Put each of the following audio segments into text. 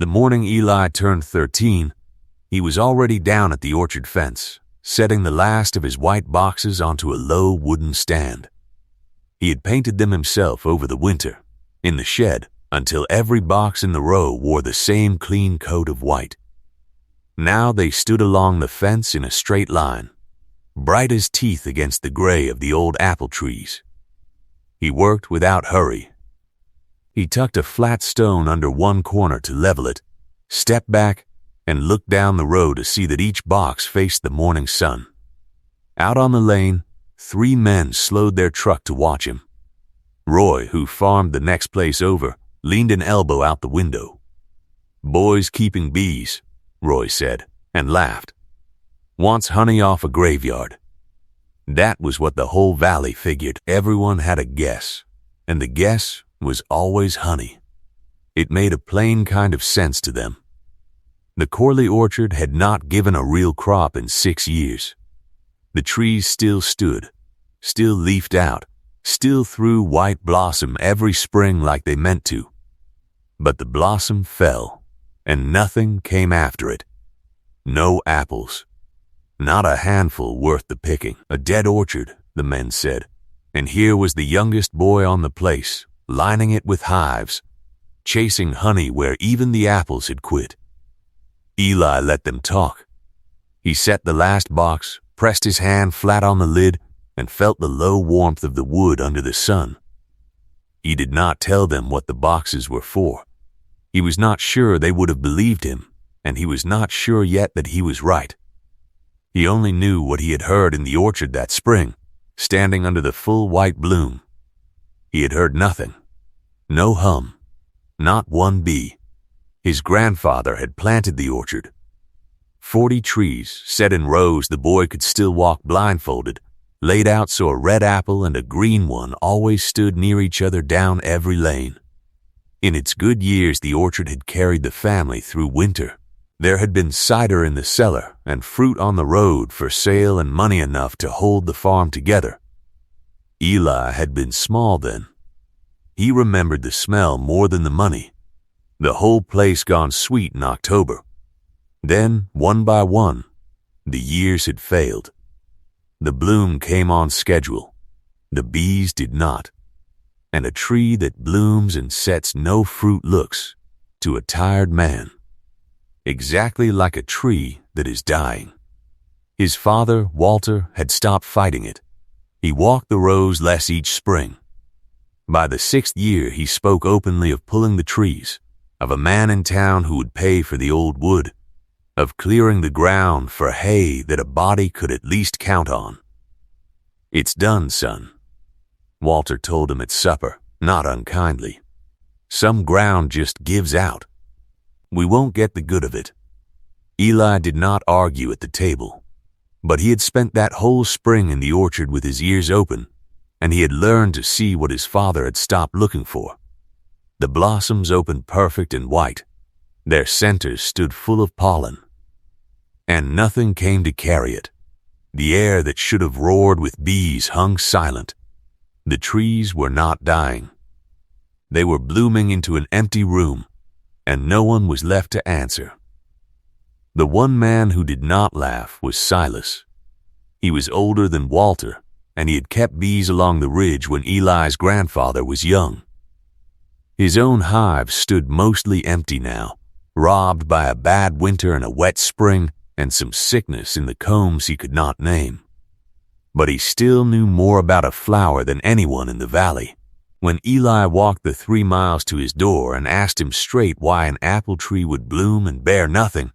The morning Eli turned 13, he was already down at the orchard fence, setting the last of his white boxes onto a low wooden stand. He had painted them himself over the winter, in the shed, until every box in the row wore the same clean coat of white. Now they stood along the fence in a straight line, bright as teeth against the gray of the old apple trees. He worked without hurry. He tucked a flat stone under one corner to level it, stepped back, and looked down the row to see that each box faced the morning sun. Out on the lane, 3 men slowed their truck to watch him. Roy, who farmed the next place over, leaned an elbow out the window. "Boys keeping bees," Roy said, and laughed. "Wants honey off a graveyard." That was what the whole valley figured. Everyone had a guess, and the guess was always honey. It made a plain kind of sense to them. The Corley orchard had not given a real crop in 6 years. The trees still stood, still leafed out, still threw white blossom every spring like they meant to. But the blossom fell, and nothing came after it. No apples. Not a handful worth the picking. A dead orchard, the men said, and here was the youngest boy on the place, lining it with hives, chasing honey where even the apples had quit. Eli let them talk. He set the last box, pressed his hand flat on the lid, and felt the low warmth of the wood under the sun. He did not tell them what the boxes were for. He was not sure they would have believed him, and he was not sure yet that he was right. He only knew what he had heard in the orchard that spring, standing under the full white bloom. He had heard nothing. No hum. Not one bee. His grandfather had planted the orchard. 40 trees, set in rows the boy could still walk blindfolded, laid out so a red apple and a green one always stood near each other down every lane. In its good years, the orchard had carried the family through winter. There had been cider in the cellar and fruit on the road for sale and money enough to hold the farm together. Eli had been small then. He remembered the smell more than the money. The whole place gone sweet in October. Then, one by one, the years had failed. The bloom came on schedule. The bees did not. And a tree that blooms and sets no fruit looks, to a tired man, exactly like a tree that is dying. His father, Walter, had stopped fighting it. He walked the rows less each spring. By the 6th year, he spoke openly of pulling the trees, of a man in town who would pay for the old wood, of clearing the ground for hay that a body could at least count on. "It's done, son," Walter told him at supper, not unkindly. "Some ground just gives out. We won't get the good of it." Eli did not argue at the table, but he had spent that whole spring in the orchard with his ears open, and he had learned to see what his father had stopped looking for. The blossoms opened perfect and white. Their centers stood full of pollen. And nothing came to carry it. The air that should have roared with bees hung silent. The trees were not dying. They were blooming into an empty room, and no one was left to answer. The one man who did not laugh was Silas. He was older than Walter, and he had kept bees along the ridge when Eli's grandfather was young. His own hive stood mostly empty now, robbed by a bad winter and a wet spring and some sickness in the combs he could not name. But he still knew more about a flower than anyone in the valley. When Eli walked the 3 miles to his door and asked him straight why an apple tree would bloom and bear nothing,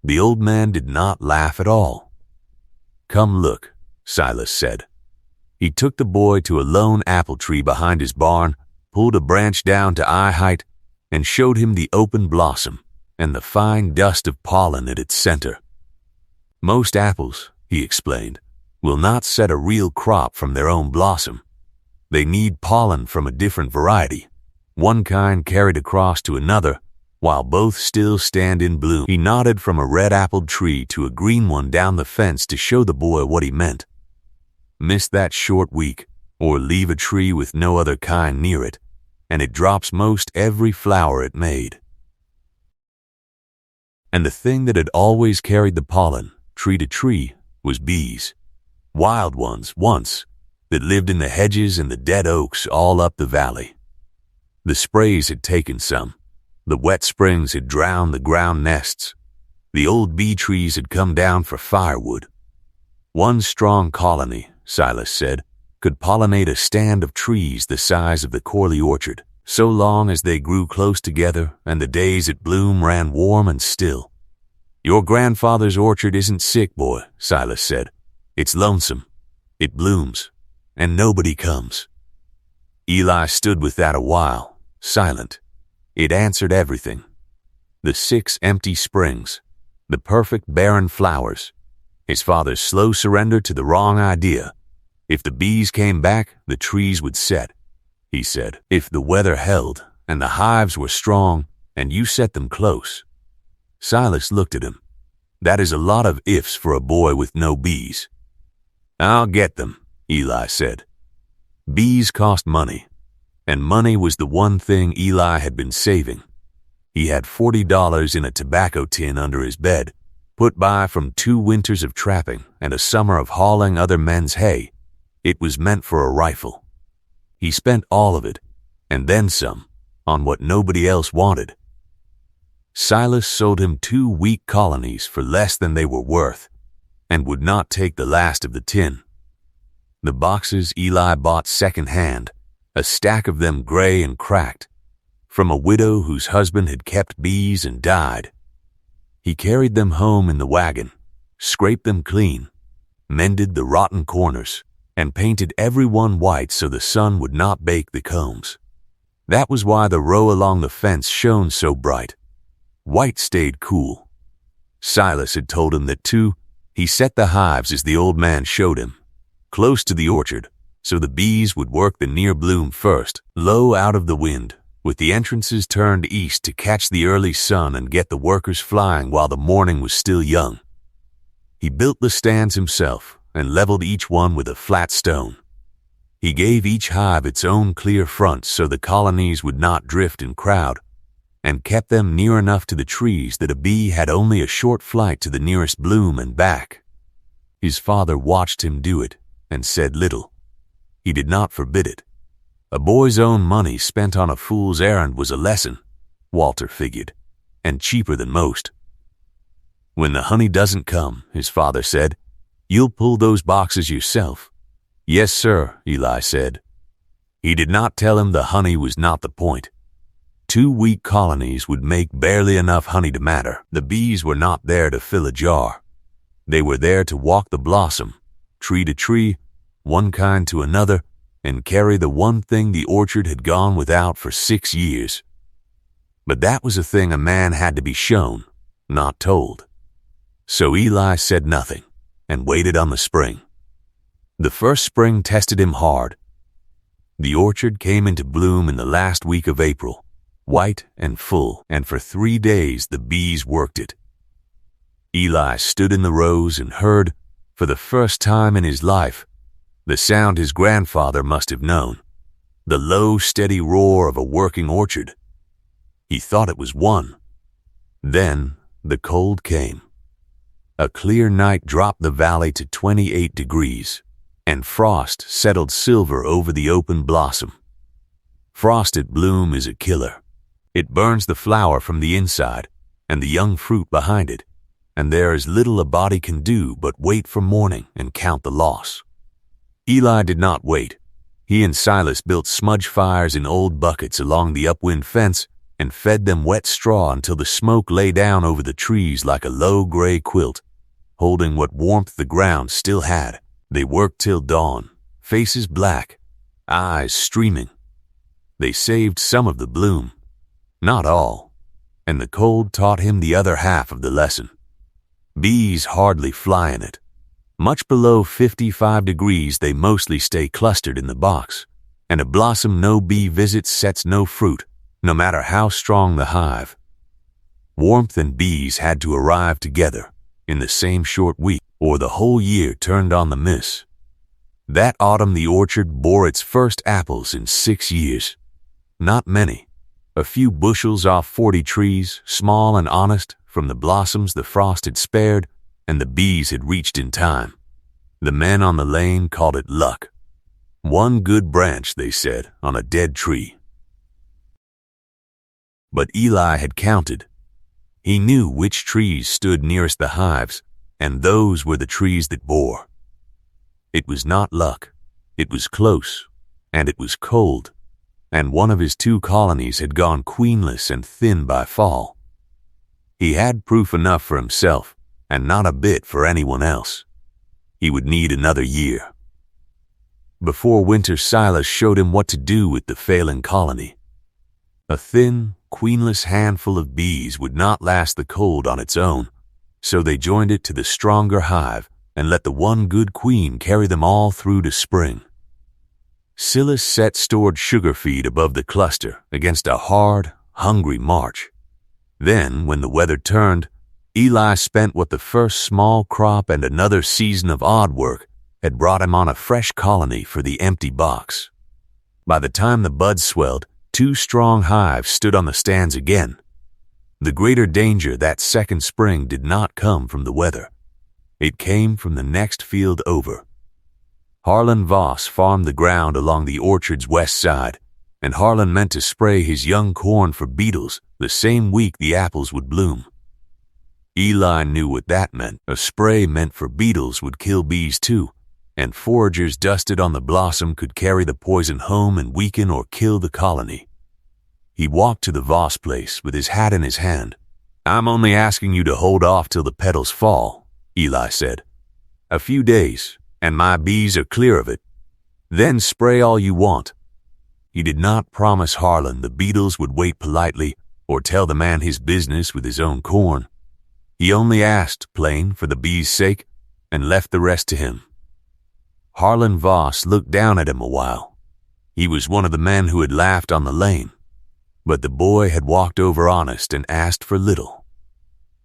the old man did not laugh at all. "Come look," Silas said. He took the boy to a lone apple tree behind his barn, pulled a branch down to eye height, and showed him the open blossom and the fine dust of pollen at its center. "Most apples," he explained, "will not set a real crop from their own blossom. They need pollen from a different variety, one kind carried across to another, while both still stand in bloom." He nodded from a red-appled tree to a green one down the fence to show the boy what he meant. Miss that short week, or leave a tree with no other kind near it, and it drops most every flower it made. And the thing that had always carried the pollen, tree to tree, was bees. Wild ones, once, that lived in the hedges and the dead oaks all up the valley. The sprays had taken some. The wet springs had drowned the ground nests. The old bee trees had come down for firewood. One strong colony, Silas said, could pollinate a stand of trees the size of the Corley orchard, so long as they grew close together and the days at Bloom ran warm and still. Your grandfather's orchard isn't sick, boy, Silas said. It's lonesome. It blooms, and nobody comes. Eli stood with that a while, silent. It answered everything. The 6 empty springs, the perfect barren flowers, his father's slow surrender to the wrong idea. If the bees came back, the trees would set, he said. If the weather held, and the hives were strong, and you set them close. Silas looked at him. That is a lot of ifs for a boy with no bees. I'll get them, Eli said. Bees cost money, and money was the one thing Eli had been saving. He had $40 in a tobacco tin under his bed, put by from 2 winters of trapping and a summer of hauling other men's hay. It was meant for a rifle. He spent all of it, and then some, on what nobody else wanted. Silas sold him 2 weak colonies for less than they were worth, and would not take the last of the tin. The boxes Eli bought second-hand, a stack of them gray and cracked, from a widow whose husband had kept bees and died. He carried them home in the wagon, scraped them clean, mended the rotten corners, and painted every one white so the sun would not bake the combs. That was why the row along the fence shone so bright. White stayed cool. Silas had told him that, too. He set the hives as the old man showed him, close to the orchard, so the bees would work the near bloom first, low out of the wind, with the entrances turned east to catch the early sun and get the workers flying while the morning was still young. He built the stands himself and leveled each one with a flat stone. He gave each hive its own clear front so the colonies would not drift and crowd, and kept them near enough to the trees that a bee had only a short flight to the nearest bloom and back. His father watched him do it and said little. He did not forbid it. A boy's own money spent on a fool's errand was a lesson, Walter figured, and cheaper than most. When the honey doesn't come, his father said, you'll pull those boxes yourself. Yes, sir, Eli said. He did not tell him the honey was not the point. 2 weak colonies would make barely enough honey to matter. The bees were not there to fill a jar. They were there to walk the blossom, tree to tree, one kind to another, and carry the one thing the orchard had gone without for 6 years. But that was a thing a man had to be shown, not told. So Eli said nothing and waited on the spring. The first spring tested him hard. The orchard came into bloom in the last week of April, white and full, and for 3 days the bees worked it. Eli stood in the rows and heard, for the first time in his life, the sound his grandfather must have known, the low, steady roar of a working orchard. He thought it was one. Then the cold came. A clear night dropped the valley to 28 degrees, and frost settled silver over the open blossom. Frost at bloom is a killer. It burns the flower from the inside and the young fruit behind it, and there is little a body can do but wait for morning and count the loss. Eli did not wait. He and Silas built smudge fires in old buckets along the upwind fence and fed them wet straw until the smoke lay down over the trees like a low gray quilt, holding what warmth the ground still had. They worked till dawn, faces black, eyes streaming. They saved some of the bloom, not all, and the cold taught him the other half of the lesson. Bees hardly fly in it. Much below 55 degrees they mostly stay clustered in the box, and a blossom no bee visits sets no fruit, no matter how strong the hive. Warmth and bees had to arrive together in the same short week, or the whole year turned on the miss. That autumn the orchard bore its first apples in 6 years. Not many, a few bushels off 40 trees, small and honest, from the blossoms the frost had spared and the bees had reached in time. The men on the lane called it luck. One good branch, they said, on a dead tree. But Eli had counted. He knew which trees stood nearest the hives, and those were the trees that bore. It was not luck. It was close, and it was cold, and one of his 2 colonies had gone queenless and thin by fall. He had proof enough for himself, and not a bit for anyone else. He would need another year. Before winter, Silas showed him what to do with the failing colony. A thin, queenless handful of bees would not last the cold on its own, so they joined it to the stronger hive and let the one good queen carry them all through to spring. Silas set stored sugar feed above the cluster against a hard, hungry march. Then, when the weather turned, Eli spent what the first small crop and another season of odd work had brought him on a fresh colony for the empty box. By the time the buds swelled, 2 strong hives stood on the stands again. The greater danger that second spring did not come from the weather. It came from the next field over. Harlan Voss farmed the ground along the orchard's west side, and Harlan meant to spray his young corn for beetles the same week the apples would bloom. Eli knew what that meant. A spray meant for beetles would kill bees too, and foragers dusted on the blossom could carry the poison home and weaken or kill the colony. He walked to the Voss place with his hat in his hand. "I'm only asking you to hold off till the petals fall," Eli said. "A few days, and my bees are clear of it. Then spray all you want." He did not promise Harlan the beetles would wait politely or tell the man his business with his own corn. He only asked, plain, for the bees' sake, and left the rest to him. Harlan Voss looked down at him a while. He was one of the men who had laughed on the lane, but the boy had walked over honest and asked for little.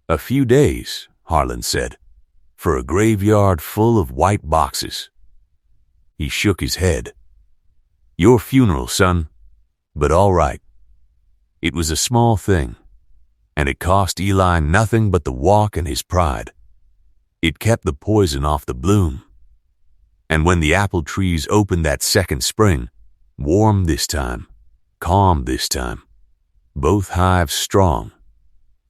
"A few days," Harlan said, "for a graveyard full of white boxes." He shook his head. "Your funeral, son, but all right." It was a small thing, and it cost Eli nothing but the walk and his pride. It kept the poison off the bloom. And when the apple trees opened that second spring, warm this time, calm this time, both hives strong,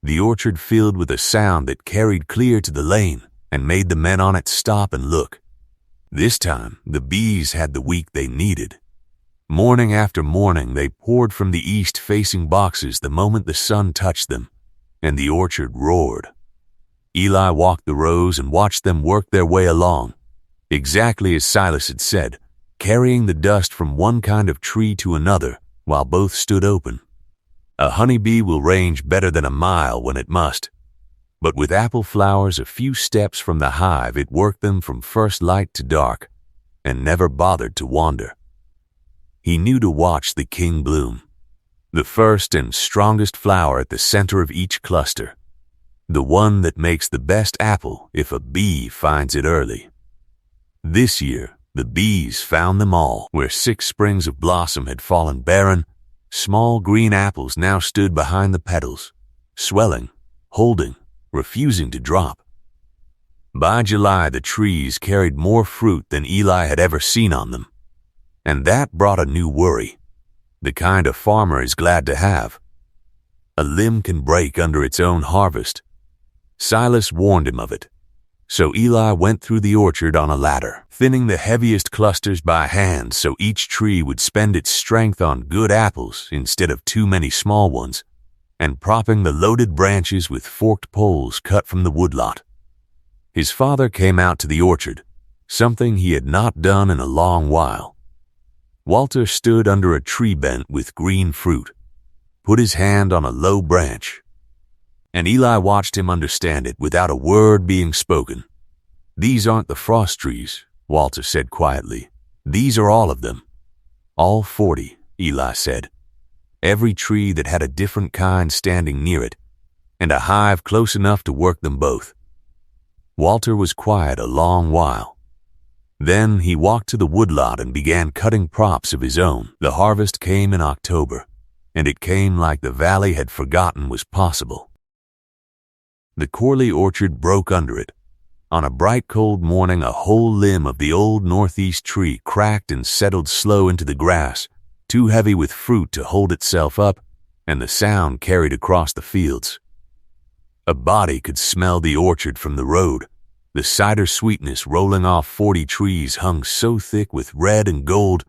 the orchard filled with a sound that carried clear to the lane and made the men on it stop and look. This time, the bees had the week they needed. Morning after morning, they poured from the east-facing boxes the moment the sun touched them, and the orchard roared. Eli walked the rows and watched them work their way along, exactly as Silas had said, carrying the dust from one kind of tree to another while both stood open. A honeybee will range better than a mile when it must, but with apple flowers a few steps from the hive it worked them from first light to dark, and never bothered to wander. He knew to watch the king bloom, the first and strongest flower at the center of each cluster, the one that makes the best apple if a bee finds it early. This year, the bees found them all. Where 6 springs of blossom had fallen barren, small green apples now stood behind the petals, swelling, holding, refusing to drop. By July, the trees carried more fruit than Eli had ever seen on them, and that brought a new worry, the kind a farmer is glad to have. A limb can break under its own harvest. Silas warned him of it. So Eli went through the orchard on a ladder, thinning the heaviest clusters by hand so each tree would spend its strength on good apples instead of too many small ones, and propping the loaded branches with forked poles cut from the woodlot. His father came out to the orchard, something he had not done in a long while. Walter stood under a tree bent with green fruit, put his hand on a low branch, and Eli watched him understand it without a word being spoken. "These aren't the frost trees," Walter said quietly. "These are all of them." "All 40, Eli said. "Every tree that had a different kind standing near it, and a hive close enough to work them both." Walter was quiet a long while. Then he walked to the woodlot and began cutting props of his own. The harvest came in October, and it came like the valley had forgotten was possible. The Corley orchard broke under it. On a bright cold morning, a whole limb of the old northeast tree cracked and settled slow into the grass, too heavy with fruit to hold itself up, and the sound carried across the fields. A body could smell the orchard from the road. The cider sweetness rolling off 40 trees hung so thick with red and gold